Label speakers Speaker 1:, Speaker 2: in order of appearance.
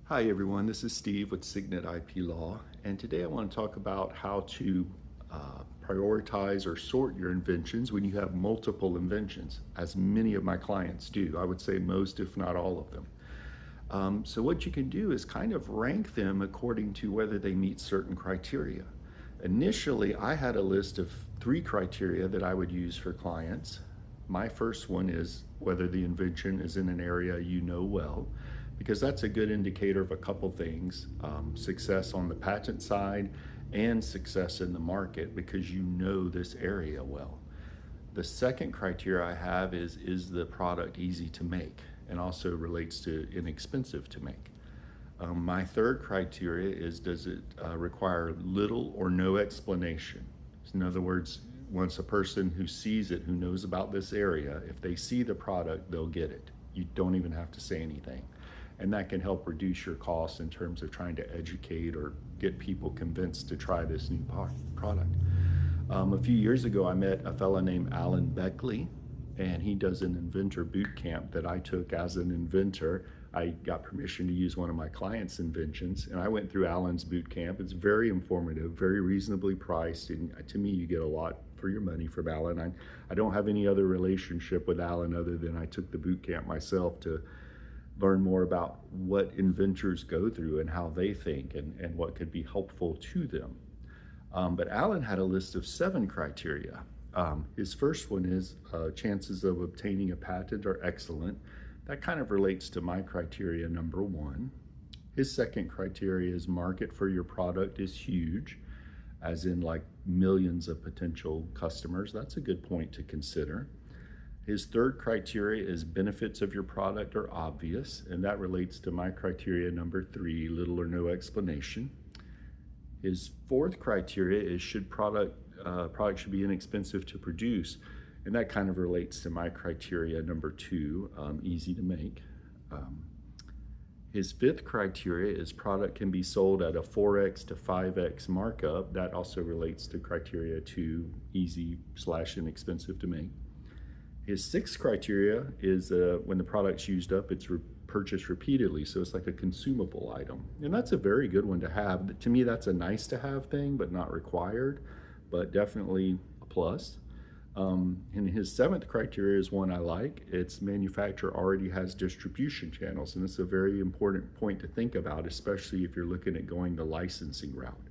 Speaker 1: Hi everyone, this is Steve with Signet IP Law, and today I want to talk about how to prioritize or sort your inventions when you have multiple inventions, as many of my clients do. I would say most, if not all of them. So what you can do is kind of rank them according to whether they meet certain criteria. Initially, I had a list of 3 criteria that I would use for clients. My first one is whether the invention is in an area you know well, because that's a good indicator of a couple things: success on the patent side and success in the market, because you know this area well. The second criteria I have is the product easy to make, and also relates to inexpensive to make. My third criteria is, does it require little or no explanation? In other words, once a person who sees it, who knows about this area, if they see the product, they'll get it. You don't even have to say anything. And that can help reduce your costs in terms of trying to educate or get people convinced to try this new product. A few years ago, I met a fella named Alan Beckley, and he does an inventor boot camp that I took as an inventor. I got permission to use one of my clients' inventions, and I went through Alan's boot camp. It's very informative, very reasonably priced, and to me, you get a lot for your money from Alan. I don't have any other relationship with Alan other than I took the boot camp myself to learn more about what inventors go through and how they think, and what could be helpful to them. But Alan had a list of 7 criteria. His first one is chances of obtaining a patent are excellent. That kind of relates to my criteria number 1. His second criteria is market for your product is huge, as in like millions of potential customers. That's a good point to consider. His third criteria is benefits of your product are obvious, and that relates to my criteria number 3, little or no explanation. His fourth criteria is product should be inexpensive to produce, and that kind of relates to my criteria number 2, easy to make. His fifth criteria is product can be sold at a 4x to 5x markup. That also relates to criteria 2, easy/inexpensive to make. His sixth criteria is when the product's used up, it's purchased repeatedly, so it's like a consumable item. And that's a very good one to have. To me, that's a nice to have thing, but not required, but definitely a plus. And his 7th criteria is one I like. Its manufacturer already has distribution channels, and it's a very important point to think about, especially if you're looking at going the licensing route.